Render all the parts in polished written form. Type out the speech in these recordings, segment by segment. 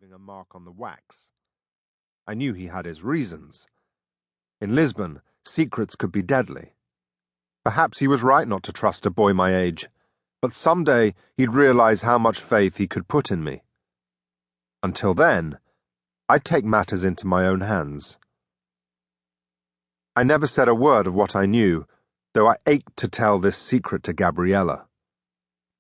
leaving a mark on the wax. I knew he had his reasons. In Lisbon, secrets could be deadly. Perhaps he was right not to trust a boy my age, but someday he'd realize how much faith he could put in me. Until then, I'd take matters into my own hands. I never said a word of what I knew, though I ached to tell this secret to Gabriella.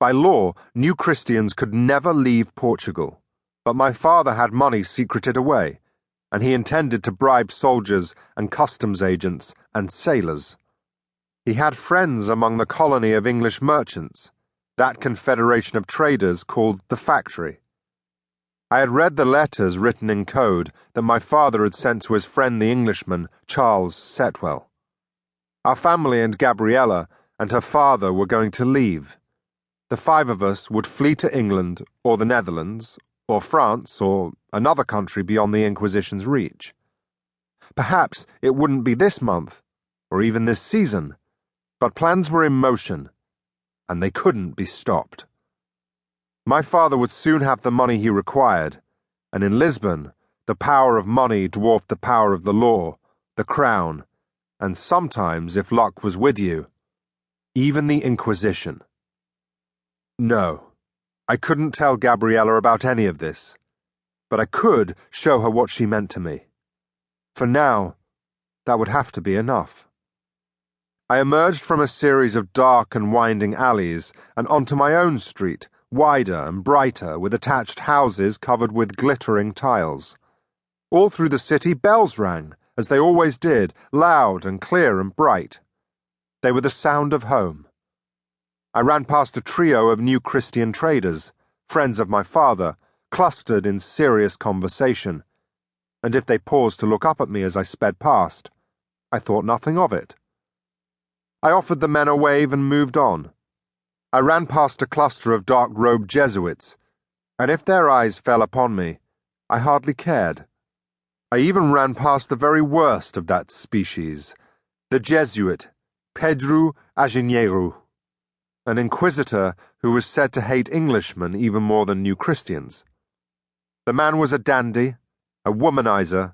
By law, new Christians could never leave Portugal, but my father had money secreted away, and he intended to bribe soldiers and customs agents and sailors. He had friends among the colony of English merchants, that confederation of traders called the Factory. I had read the letters written in code that my father had sent to his friend the Englishman, Charles Setwell. Our family and Gabriella and her father were going to leave. The five of us would flee to England or the Netherlands or France or another country beyond the Inquisition's reach. Perhaps it wouldn't be this month or even this season, but plans were in motion, and they couldn't be stopped. My father would soon have the money he required, and in Lisbon, the power of money dwarfed the power of the law, the crown, and sometimes, if luck was with you, even the Inquisition. No, I couldn't tell Gabriella about any of this, but I could show her what she meant to me. For now, that would have to be enough. I emerged from a series of dark and winding alleys and onto my own street, wider and brighter, with attached houses covered with glittering tiles. All through the city, bells rang, as they always did, loud and clear and bright. They were the sound of home. I ran past a trio of new Christian traders, friends of my father, clustered in serious conversation, and if they paused to look up at me as I sped past, I thought nothing of it. I offered the men a wave and moved on. I ran past a cluster of dark-robed Jesuits, and if their eyes fell upon me, I hardly cared. I even ran past the very worst of that species, the Jesuit, Pedro Ageniero, an inquisitor who was said to hate Englishmen even more than new Christians. The man was a dandy, a womanizer,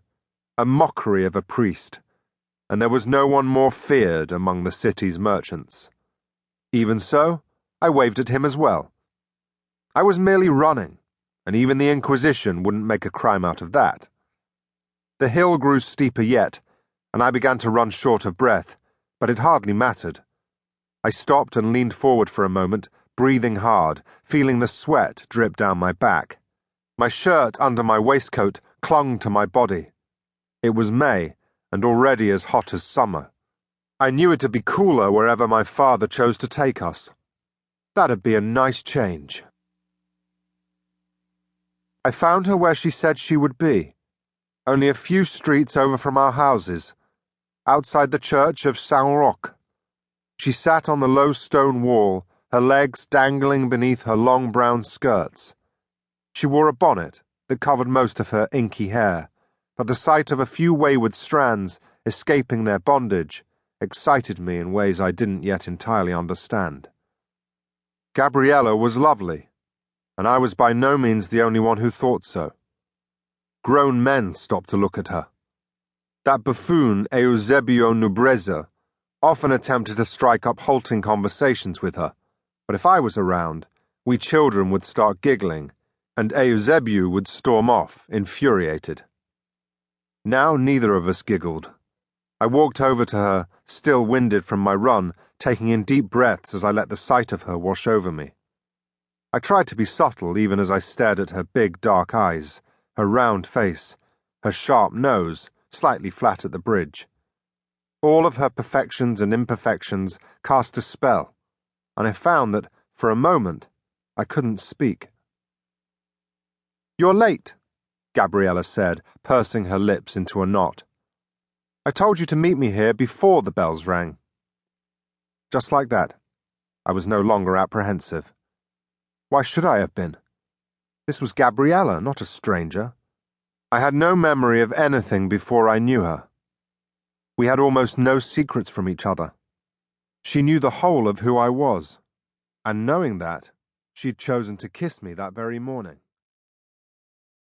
a mockery of a priest, and there was no one more feared among the city's merchants. Even so, I waved at him as well. I was merely running, and even the Inquisition wouldn't make a crime out of that. The hill grew steeper yet, and I began to run short of breath, but it hardly mattered. I stopped and leaned forward for a moment, breathing hard, feeling the sweat drip down my back. My shirt under my waistcoat clung to my body. It was May, and already as hot as summer. I knew it to be cooler wherever my father chose to take us. That'd be a nice change. I found her where she said she would be, only a few streets over from our houses, outside the church of Saint Roch. She sat on the low stone wall, her legs dangling beneath her long brown skirts. She wore a bonnet that covered most of her inky hair, but the sight of a few wayward strands escaping their bondage excited me in ways I didn't yet entirely understand. Gabriella was lovely, and I was by no means the only one who thought so. Grown men stopped to look at her. That buffoon Eusebio Nubreza often attempted to strike up halting conversations with her, but if I was around, we children would start giggling, and Eusebio would storm off, infuriated. Now neither of us giggled. I walked over to her, still winded from my run, taking in deep breaths as I let the sight of her wash over me. I tried to be subtle even as I stared at her big dark eyes, her round face, her sharp nose, slightly flat at the bridge. All of her perfections and imperfections cast a spell, and I found that, for a moment, I couldn't speak. "You're late," Gabriella said, pursing her lips into a knot. "I told you to meet me here before the bells rang." Just like that, I was no longer apprehensive. Why should I have been? This was Gabriella, not a stranger. I had no memory of anything before I knew her. We had almost no secrets from each other. She knew the whole of who I was, and knowing that, she'd chosen to kiss me that very morning.